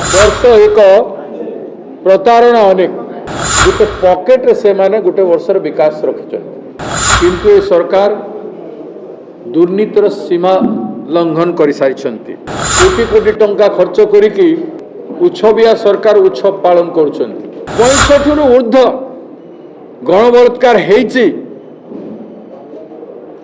वर्ष एक प्रतारणा अनेक गोटे पॉकेट से माने गोटे वर्षर विकास रखिछन किंतु ये सरकार दुर्नीतिर सीमा लंघन कर सारी कोटी कोटी टंका खर्च करिकी उत्सविया सरकार उत्सव पालन कर 65 ऊर्ध्व गणबलात्कार हेइछि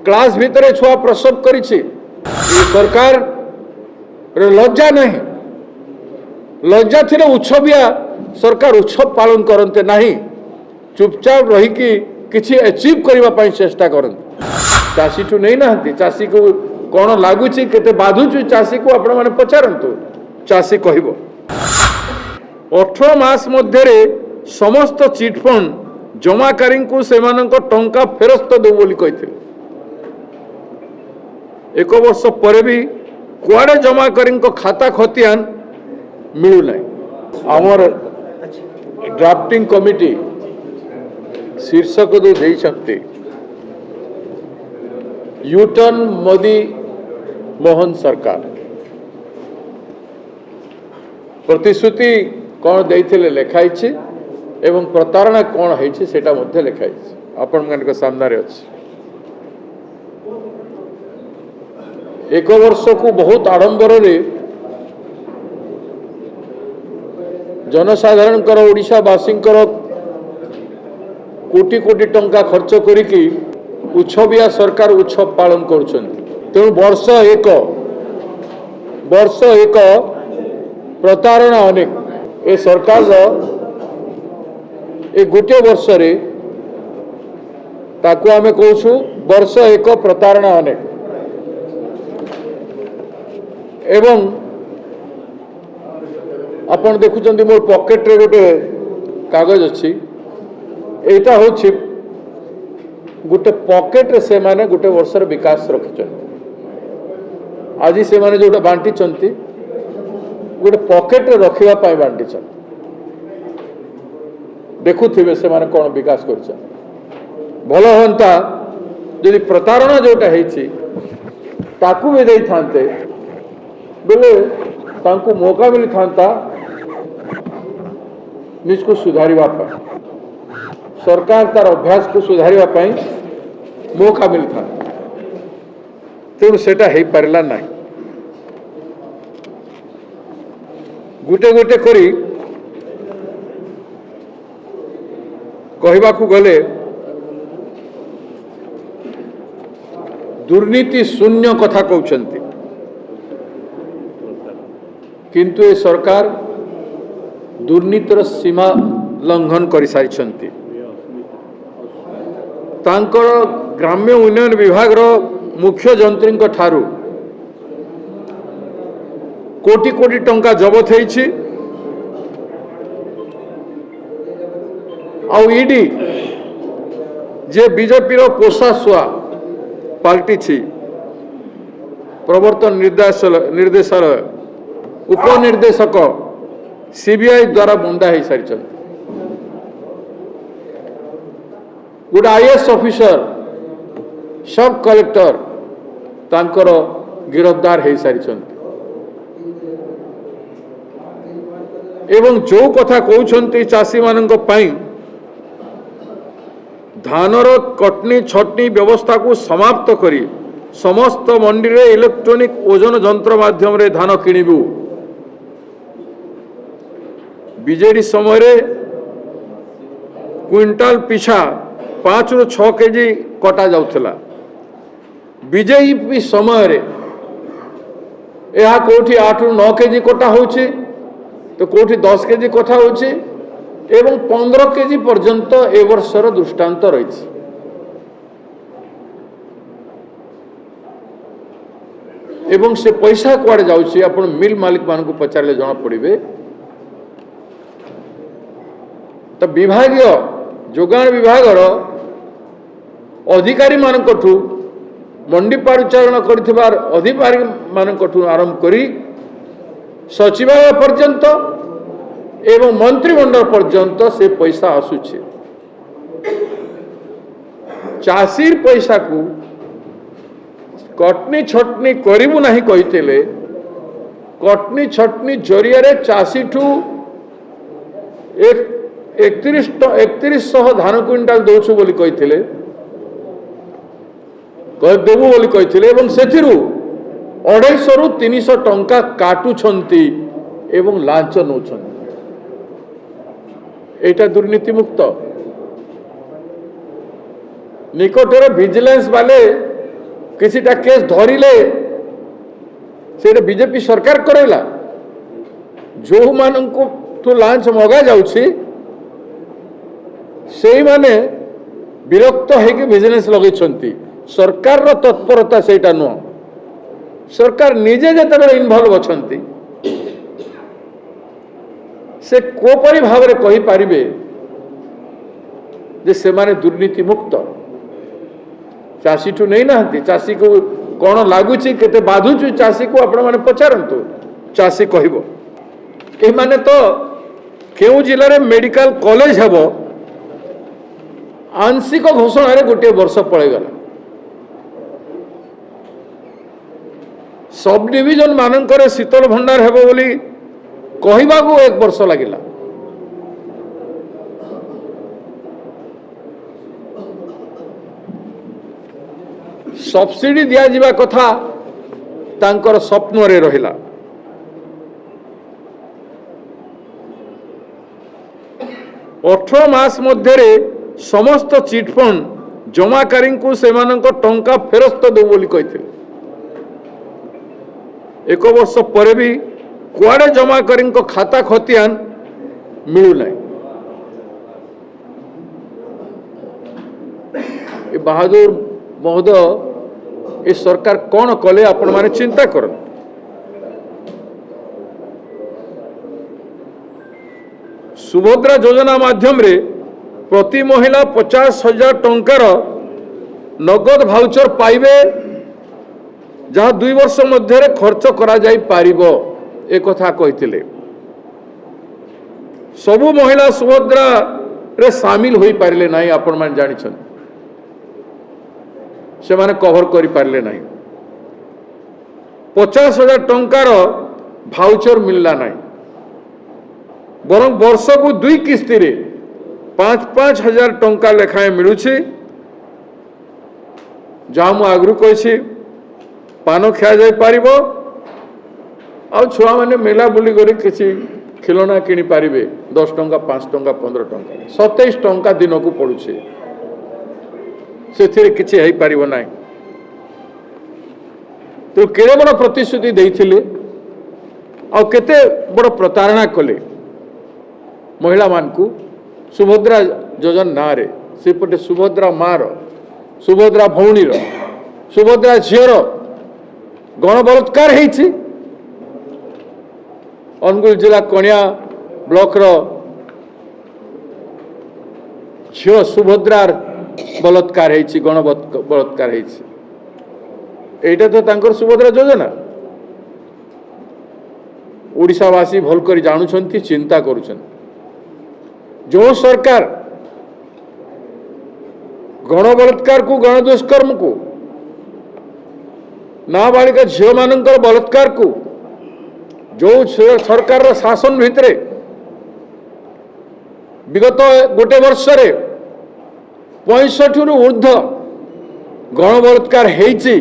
क्लास भितर छुआ प्रसव करिछि सरकार लज्जा नहीं लज्जा थिले उत्सविया सरकार उत्सव पालन करते नहीं चुपचाप रहीकि किछि अचीव करबा पई चेष्टा करते चाषी ठू नहीं ना चाषी को कौन लगुच के बाधुच चाषी को आपण मैंने पचारतु चाषी कह 18 मास मध्य समस्त चिटफंड जमाकारी को से टंका फेरस्त दो बोली कही एक वर्ष पर भी कुआड़े जमाकारी खाता खतियान मिलूना आमर ड्राफ्टिंग कमिटी शीर्षक जो देते यूटर्न मोदी मोहन सरकार प्रतिश्रुति कौन देते लिखाई एवं प्रतारणा कौन है लिखाई आपण मान सामने अच्छी एक वर्ष को बहुत आडंबर जनसाधारण ओडिशावासी कोटी कोटी टंका खर्च करिकी उत्सविया सरकार उत्सव पालन कर तेणु वर्ष एक प्रतारणा अनेक ए सरकार ए गोटे वर्ष रे ताकू आमे कहूँ वर्ष एक प्रतारणा अनेक एवं आपण देखुं मोर पॉकेट रे गोटे कागज अच्छी एटा हूँ गोटे पॉकेट रे से माने गोटे वर्षर विकास रखिछन आज से माने जोटा बांटी गोटे पॉकेट रे रखिबा पाई बांटी देखुथिबे से माने कौन विकास कर भल होता यदि प्रतारणा जोटा है ताकू भी दे थांते बोले तांको मौका मिली था निजको सुधारिबा सरकार तार अभ्यास को सुधारिबा पई मौका मिली था तेणु सेटा हो पारला ना गोटे गोटे करी कहबाकू गले दुर्नीति शून्य कथा कहउछंती किंतु ये सरकार दुर्नीतिर सीमा लंघन कर सारी ग्राम्य उन्नयन विभाग मुख्य जंत्री ठारू कोटी कोटी टंका जबत होईछि ईडी जे बीजेपी पोषा शुआ पलटि प्रवर्तन निर्देशालय उपनिर्देशक सीबीआई द्वारा बंदा हो सारी गोटे आईएएस ऑफिसर सब कलेक्टर तांकर गिरफ्तार हो सारी एवं जो कथा कहते चाषी मान धानर कटनी छटनी व्यवस्था को समाप्त करी समस्त मंडी रे इलेक्ट्रॉनिक ओजन जंत्र माध्यम रे धान किणिबू बीजेडी समय रे क्विंटाल पिछा 5 ରୁ 6 केजी कटा जाउथला बीजेपी समय रे यह कोठी 8 ରୁ 9 केजी कटा होछि तो कोठी 10 केजी कटा होछि एवं 15 केजी पर्यंत ए वर्षर दृष्टांत रही एवं से पैसा कुआडे जाउछि आपण मिल मालिक मान को पचारले जना पड़िबे तो विभागीय जोगाण विभागर अधिकारी मानकठू मंडी परिचालन कर अधिकारी मानकठू आरंभ करी सचिवालय पर्यंत एवं मंत्रिमंडल पर्यंत से पैसा आसुचे चाषी पैसा को कटनी छटनी करिबु नहीं कहितेले कटनी छटनी जरिया चाषी ठू 3100 धान क्विंटाल दौचु बोली कही देवु बोली कही एवं सेथिरु 250 रु 300 टंका काटुछंती एवं लांच नौछंती। एटा दुर्नीति मुक्त। निकटर विजिलेंस वाले किसीटा केस धरिले से बीजेपी सरकार करेला जो मानू तो लांच मगा जाउछि से माने विरक्त होगी बिजनेस लगे सरकार रो तत्परता सेटा नुह सरकार निजे जते इनवल्व अछंती से कोपरी भाव में कहि पारिबे जे से माने दुर्नीति मुक्त चाषी ठू नहीं नाहंती चाषी को कौन लगुच के बाधुच चाषी को आपण मैंने पचारतु चाषी कहब ये माने तो केउ जिले में मेडिकल कॉलेज हेब आंशिक घोषणा रे गोटे वर्ष पड़ेगला सब डिविजन मानकर शीतल भंडार हेब बोली कहवा को 1 वर्ष लगिला। सब्सिडी दिया जिबा कथा तांकर स्वप्न रे रहिला। अठर मास मध्य समस्त चिटफंड जमाकारी को सेमानक टंका फेरस्त दो बोली कही 1 वर्ष पर भी कुआडे जमाकारी खाता खतियान मिलू ना। बहादुर महोदय ये सरकार कौन कले आपण माने चिंता कर। सुभद्रा योजना माध्यम रे प्रति महिला 50,000 टंकार नगद भाउचर पाइबे जहाँ 2 वर्ष मध्य खर्च करा जाई पारिबो एक कथा कहिथिले। सबु महिला सुभद्रा रे शामिल होई पारिले नाही आपण माने जानिछन से माने कवर करि पारले नहीं। 50,000 टंकार भाउचर मिलला नहीं बरं वर्ष को 2 किस्ती रे 5-5 हजार टंका लेखाएं मिलुछि जहाँ मु आगु कही पान खिया जाई पारिबो आ छुआ माने मेला बुली करी किसी खिलौना किनी पारिबे 10 टंका 5 टंका 15 टंका 27 टंका दिन को पड़ुछि से किसी है पारिबो नाही। तो केड़े बड़ प्रतिश्रुति देइथिले आ केते बड़ प्रतारणा कले महिला मानकू सुभद्रा योजना ना रे सेपटे सुभद्रा मार सुभद्रा भौणीर सुभद्रा झीर गण बलात्कार होइछि। अनुगुल जिला कणिया ब्लॉक रो झील सुभद्रार बलात्कार होइछि गण बलात्कार होइछि। एटा तो तांकर सुभद्रा योजना ओडिशावासी भल करी जानुछंती चिंता करुछंती। जो सरकार गण बलात्कार को गण दुष्कर्म को नाबालिका झील मानकर बलात्कार को जो सरकार शासन भितरे विगत गोटे वर्ष रे 65 रु ऊर्ध्व गण बलात्कार हेइछि।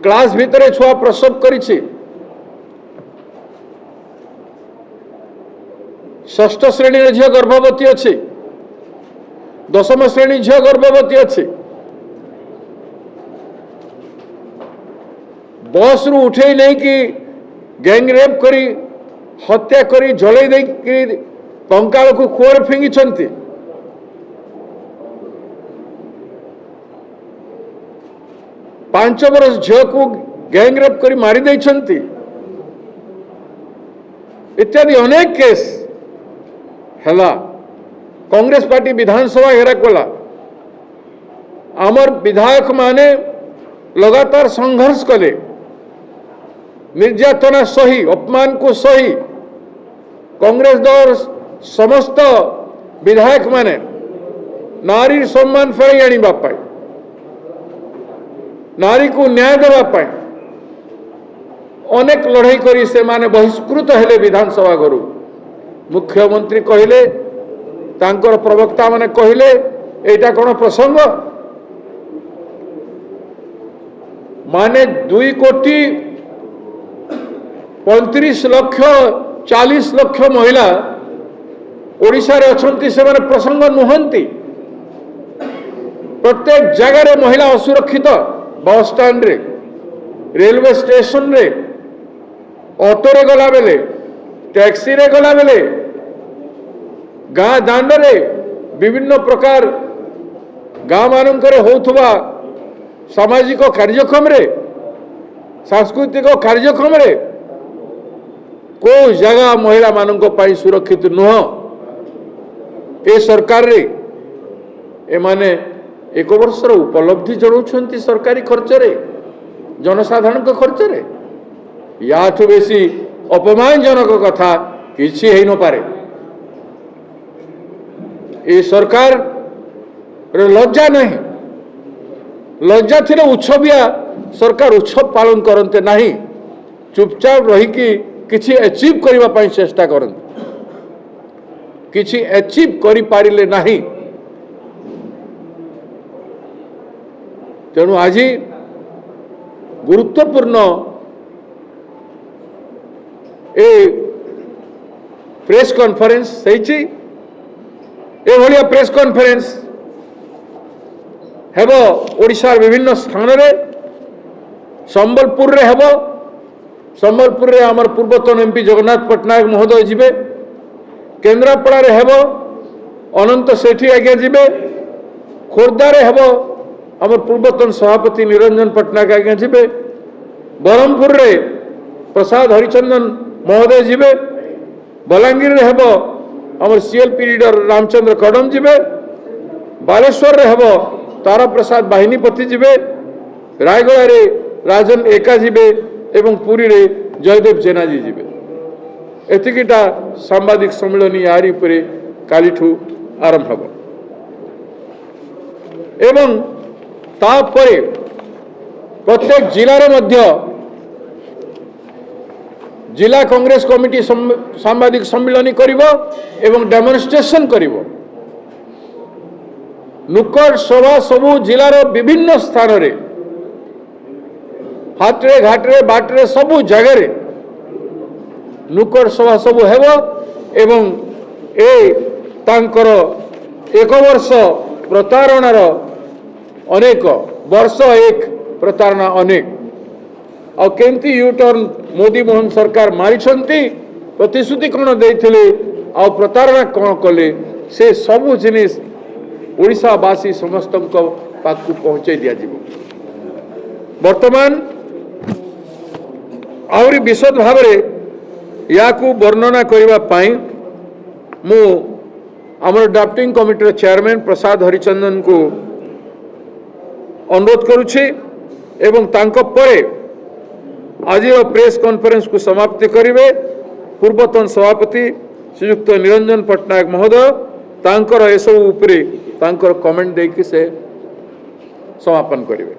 क्लास भितरे छुआ प्रसव करिछि। 6ठ श्रेणी झील गर्भवती अच्छी 10म श्रेणी झील गर्भवती अच्छी। बस रु उठे नहीं कि गैंगरेप करी हत्या करी जलई दे कंकाल को कुआर फिंगी 5 वर्ष झील को गैंगरेप करी मारी देइछंती इत्यादि अनेक केस हैला। कांग्रेस पार्टी विधानसभा हेरा कला आमर विधायक माने लगातार संघर्ष कले निर्यातना सही अपमान को सही कांग्रेस दल समस्त विधायक माने नारी सम्मान फेरई आनिबा पाई नारी को न्याय देवा पाई अनेक लड़ाई करी से माने बहिष्कृत हेले विधानसभा घर मुख्यमंत्री कहले तांकर प्रवक्ता माने कहले एटा कौन प्रसंग माने 2,35,40,00,000 महिला ओडिशा रे अछंती से माने प्रसंग नुहंती प्रत्येक जगह रे महिला असुरक्षित बस स्टैंड रे रेलवे स्टेशन रे ऑटो रे गला बेले टैक्सी रे गला बेले गाँ दांड रे विभिन्न प्रकार गाँ मानकर होउथुबा सामाजिक कार्यक्रम रे सांस्कृतिक कार्यक्रम रे को जगह महिला मानक पाई सुरक्षित नुह ए सरकार रे ए माने एक वर्षर उपलब्धि जनाउछंती सरकारी खर्च रे जनसाधारण खर्च रे याठू बेसी अपमानजनक कथा किछि हेई न पारे ए सरकार रे लज्जा नहीं लज्जा थिले उत्सविया सरकार उत्सव पालन करते नहीं चुपचाप रही किछि अचीव करबा पई चेष्टा करते किछि अचीव करि पारिले नहीं तेणु आज गुरुत्वपूर्ण ए प्रेस कॉन्फ्रेंस सही ए भलिया प्रेस कॉन्फ्रेंस हेबो ओडिशार विभिन्न स्थान रे संबलपुर रे हेबो संबलपुर रे हमर पूर्वतन एमपी जगन्नाथ पटनायक महोदय जिबे केन्द्रापड़ा रे हेबो अनंत सेठी आगे जिबे खोर्धा रे हेबो हमर पूर्वतन सभापति निरंजन पटनायक आगे जिबे बरहमपुर रे प्रसाद हरिचंदन महोदय जिबे बलांगीर रे हेबो हमर सीएलपी लीडर रामचंद्र कदम जिबे बालेश्वर रे हेबो तारा प्रसाद बाहिनीपति जिबे रायगड़ा रे राजन एका जिबे एवं पुरी रे जयदेव जेनाजी जिबे एतिकिटा सांबादिक सम्मेलन यारी परे कालीठू आरंभ हब एवं तापरे प्रत्येक जिलार मध्य जिला कांग्रेस कमिटी सांबादिक सम्मेलन करिवो एवं डेमोन्स्ट्रेशन करिवो नुकड़ सभा सबू जिलार विभिन्न स्थान रे हाटरे घाटरे बाटरे सबू जगह रे नुकड़ सभा सबू हेबो एवं ए तांकर एक वर्ष प्रतारणार अनेक वर्ष एक प्रतारणा अनेक आ केमती यू टर्न मोदी मोहन सरकार मारिछंती प्रतिश्रुति कौन देथिले आ प्रतारणा कौन कले से सबू जिनिस ओडिशावासी समस्त पाक पहुंचाई दिया जिवो वर्तमान आउरी विशद भाव याकू वर्णना करबा पाई मु आमर ड्राफ्टिंग कमिटी चेयरमैन प्रसाद हरिचंदन को अनुरोध करुछि एवं तांको परे आज प्रेस कॉन्फ्रेंस को समाप्ति करिवे पूर्वतन सभापति श्रीयुक्त निरंजन पटनायक महोदय तांकर एसबू उपरे तांकर कमेंट देकी से समापन करिवे।